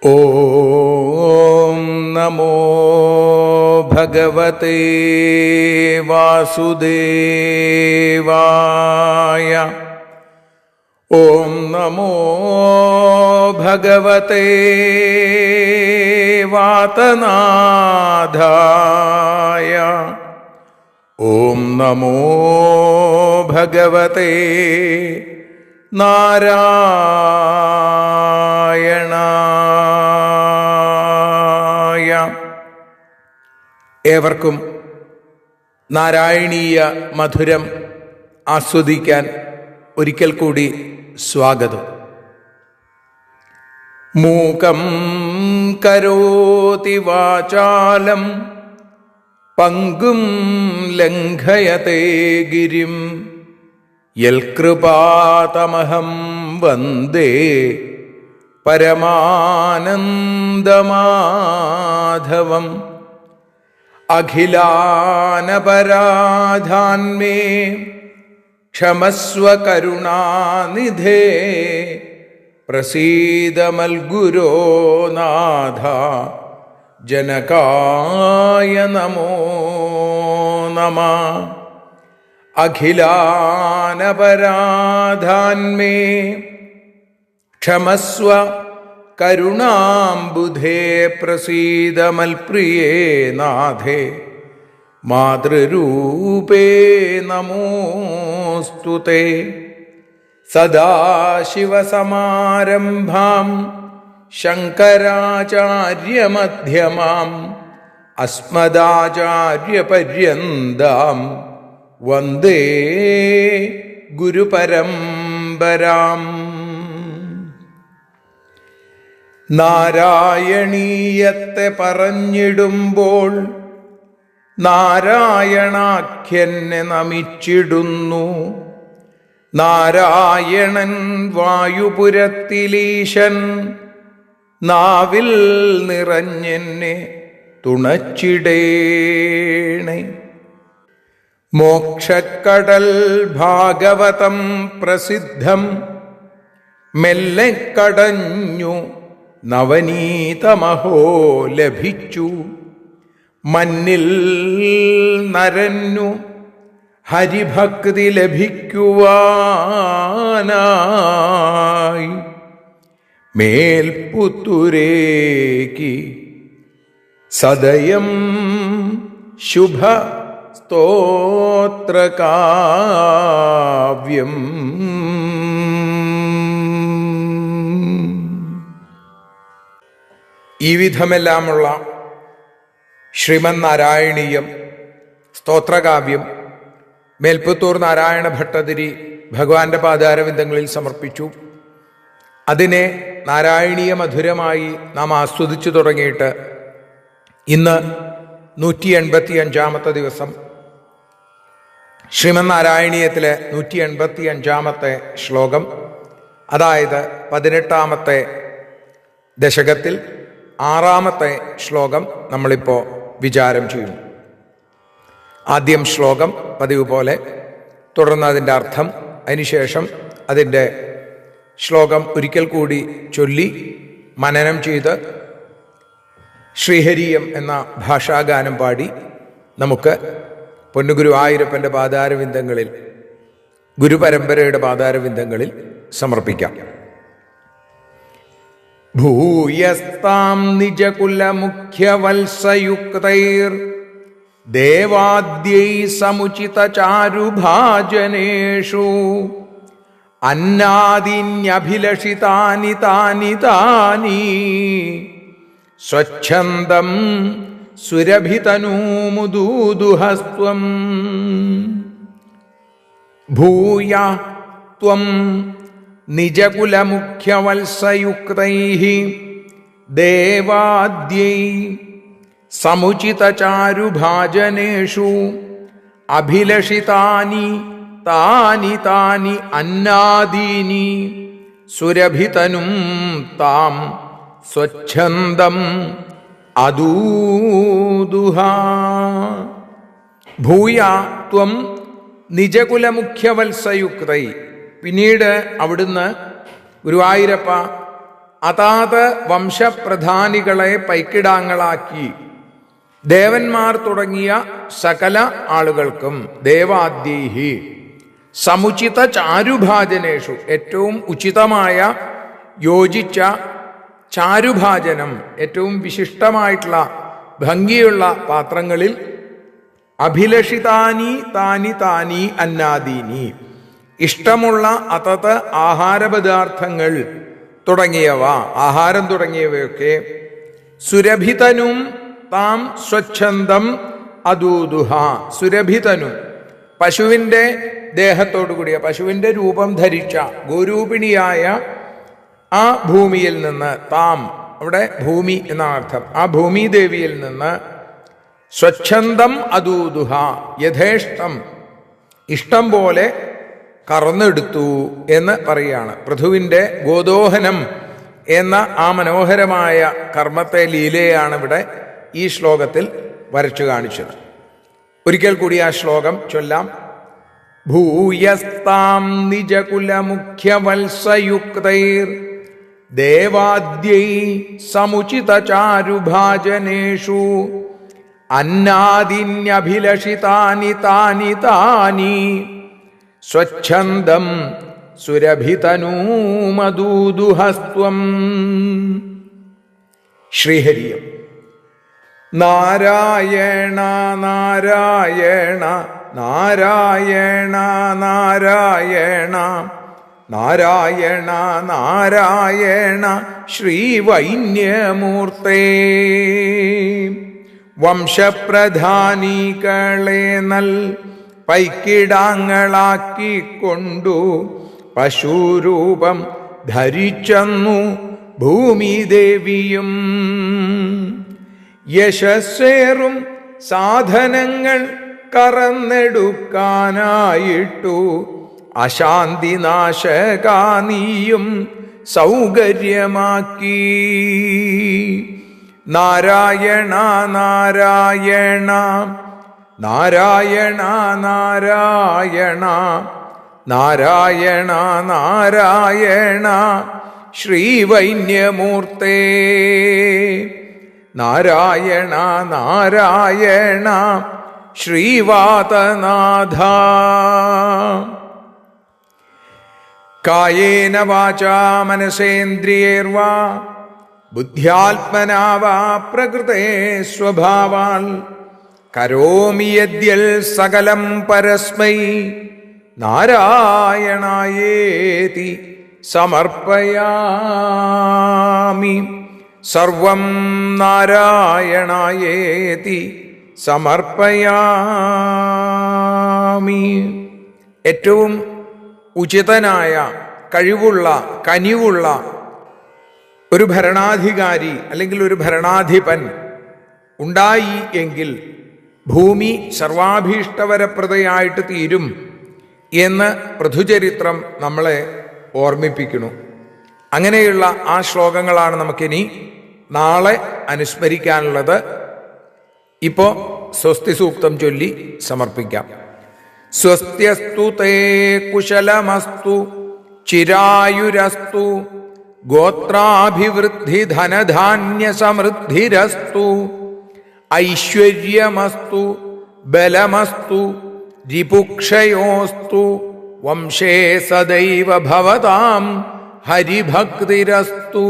ഓം നമോ ഭഗവതേ വാസുദേവായ. ഓം നമോ ഭഗവതേ വാതനാഥായ. ഓം നമോ ഭഗവതേ നാരായണായ. ഏവർക്കും നാരായണീയ മധുരം ആസ്വദിക്കാൻ ഒരിക്കൽ കൂടി സ്വാഗതം. മൂകം കരോതി വാചാലം പങ്കും ലംഘയതേ ഗിരിം യൽകൃപാതമഹം വന്ദേ പരമാനന്ദമാധവം. അഖിലാനപരാധാന്മേ ക്ഷമസ്വ കരുണാനിധേ പ്രസീദ മൽഗുരോ നാഥ ജനകായ നമോ നമഃ. അഖിലാനപരാധാന്മേ ക്ഷമസ്വ കരുണാംബുധേ പ്രസീദ മൽപ്രിയേ നാഥേ മാതൃരൂപേ നമോസ്തുതേ. സദാശിവസമാരംഭാം ശങ്കരാചാര്യമധ്യമാം അസ്മദാചാര്യപര്യന്താം വന്ദേ ഗുരുപരമ്പരാം. നാരായണീയത്തെ പറഞ്ഞിടുമ്പോൾ നാരായണാഖ്യനെ നമിച്ചിടുന്നു. നാരായണൻ വായുപുരത്തിലീശൻ നാവിൽ നിറഞ്ഞെന്നെ തുണച്ചിടേണേ. മോക്ഷക്കടൽ ഭാഗവതം പ്രസിദ്ധം മെല്ലെ കടഞ്ഞു നവനീതമഹോ ലഭിച്ചു. മന്നിൽ നരന്നു ഹരിഭക്തി ലഭിക്കുവാനായി മേൽപുത്തൂരേക്ക് സദയം ശുഭ സ്തോത്രകാവ്യം. ഈ വിധമെല്ലാമുള്ള ശ്രീമന്നാരായണീയം സ്തോത്രകാവ്യം മേൽപ്പുത്തൂർ നാരായണ ഭട്ടതിരി ഭഗവാന്റെ പാദാരവിന്ദങ്ങളിൽ സമർപ്പിച്ചു. അതിനെ നാരായണീയ മധുരമായി നാം ആസ്വദിച്ചു തുടങ്ങിയിട്ട് ഇന്ന് 185 ദിവസം. ശ്രീമന്നാരായണീയത്തിലെ 185 ശ്ലോകം, അതായത് 18 ദശകത്തിൽ 6 ശ്ലോകം നമ്മളിപ്പോൾ വിചാരം ചെയ്യുന്നു. ആദ്യം ശ്ലോകം പതിവ് പോലെ, തുടർന്ന് അതിൻ്റെ അർത്ഥം, അതിനുശേഷം അതിൻ്റെ ശ്ലോകം ഒരിക്കൽ കൂടി ചൊല്ലി മനനം ചെയ്ത് ശ്രീഹരിയം എന്ന ഭാഷാഗാനം പാടി നമുക്ക് പൊന്നുഗുരുവായൂരപ്പൻ്റെ പാദാരവിന്ദങ്ങളിൽ, ഗുരുപരമ്പരയുടെ പാദാരവിന്ദങ്ങളിൽ സമർപ്പിക്കാം. ഭൂയസ്താം നിജകുലമുഖ്യവത്സയുക്തൈർ ദേവാദ്യൈ സമുചിതചാരുഭാജനേഷു അന്നാദീന്യഭിലഷിതാനി താനി താനി സ്വച്ഛന്ദം സുരഭിതനൂമുദൂദുഹസ്ത്വം. ഭൂയ ത്വം നിജകുലമുഖ്യവത്സയുക്തൈഃ ദേവാദ്യൈ സമുചിതചാരുഭാജനേഷു അഭിലഷിതാനി താനി താനി അന്നാദീനി സുരഭിതനും താം സ്വച്ഛന്ദം അദൂദുഹ. ഭൂയ ത്വം നിജകുലമുഖ്യവത്സയുക്തൈ. പിന്നീട് അവിടുന്ന് ഗുരുവായൂരപ്പ അതാത് വംശപ്രധാനികളെ പൈക്കിടാങ്ങളാക്കി ദേവന്മാർ തുടങ്ങിയ സകല ആളുകൾക്കും ദേവാദ്യൈഹി സമുചിത ചാരുഭാജനേഷു ഏറ്റവും ഉചിതമായ യോജിച്ച ചാരുഭാജനം ഏറ്റവും വിശിഷ്ടമായിട്ടുള്ള ഭംഗിയുള്ള പാത്രങ്ങളിൽ അഭിലഷിതാനി താനി താനി അന്നാദീനി ഇഷ്ടമുള്ള അതത് ആഹാരപദാർത്ഥങ്ങൾ തുടങ്ങിയവ ആഹാരം തുടങ്ങിയവയൊക്കെ സുരഭിതനും താം സ്വച്ഛന്തം അദൂദുഹ സുരഭിതനു പശുവിൻ്റെ ദേഹത്തോടു കൂടിയ പശുവിൻ്റെ രൂപം ധരിച്ച ഗോരൂപിണിയായ ആ ഭൂമിയിൽ നിന്ന് താം അവിടെ ഭൂമി എന്നാണ് അർത്ഥം ആ ഭൂമിദേവിയിൽ നിന്ന് സ്വച്ഛന്തം അദൂദുഹ യഥേഷ്ടം ഇഷ്ടം പോലെ കറന്നെടുത്തു എന്ന് പറയുകയാണ്. പൃഥുവിൻ്റെ ഗോദോഹനം എന്ന ആ മനോഹരമായ കർമ്മത്തെ ലീലയാണ് ഇവിടെ ഈ ശ്ലോകത്തിൽ വരച്ചു കാണിച്ചത്. ഒരിക്കൽ കൂടി ആ ശ്ലോകം ചൊല്ലാം. ഭൂയസ്താം നിജകുലമുഖ്യവത്സയുക്തൈർ ദേവാദ്യൈ സമുചിത ചാരുഭാജനേഷു അന്നാദിന്യഭിലഷിതാനി താനി താനി സ്വച്ഛന്തം സുരഭിതനൂമദൂദുഹസ്ത്വം. ശ്രീഹരിയം. നാരായണ നാരായണ നാരായണ നാരായണ നാരായണ നാരായണ ശ്രീവൈന്യമൂർത്തേ. വംശപ്രധാനികളെ നൽ പൈക്കിടാങ്ങളാക്കിക്കൊണ്ടു പശുരൂപം ധരിച്ചെന്നു ഭൂമിദേവിയും യശസ്സേറും സാധനങ്ങൾ കറന്നെടുക്കാനായിട്ടു അശാന്തിനാശകാനിയും സൗകര്യമാക്കി. നാരായണ നാരായണ നാരായണ നാരായണ നാരായണ നാരായണ ശ്രീവൈന്യമൂർത്തേ. നാരായണ നാരായണ ശ്രീവാതനാഥ. കായേന വാചാ മനസേന്ദ്രിയേർവാ ബുദ്ധ്യാത്മനാ വാ പ്രകൃതേ സ്വഭാവാൽ കരോമി യദ്യൽ സകലം പരസ്മൈ നാരായണായേതി സമർപ്പയാമി. സർവം നാരായണായേതി സമർപ്പയാമി. ഏറ്റവും ഉചിതനായ കഴിവുള്ള കനിവുള്ള ഒരു ഭരണാധികാരി അല്ലെങ്കിൽ ഒരു ഭരണാധിപൻ ഉണ്ടായി എങ്കിൽ ഭൂമി സർവാഭീഷ്ടവരപ്രദയായിട്ട് തീരും എന്ന് പൃഥുചരിത്രം നമ്മളെ ഓർമ്മിപ്പിക്കുന്നു. അങ്ങനെയുള്ള ആ ശ്ലോകങ്ങളാണ് നമുക്കിനി നാളെ അനുസ്മരിക്കാനുള്ളത്. ഇപ്പോൾ സ്വസ്തി സൂക്തം ചൊല്ലി സമർപ്പിക്കാം. സ്വസ്ത്യസ്തു തേ കുശലമസ്തു ചിരായുരസ്തു ഗോത്രാഭിവൃദ്ധി ധനധാന്യ സമൃദ്ധിരസ്തു ഐശ്വര്യമസ്തു ബലമസ്തു രിപുക്ഷയോസ്തു വംശേ സദൈവ ഭവതാം ഹരിഭക്തിരസ്തു.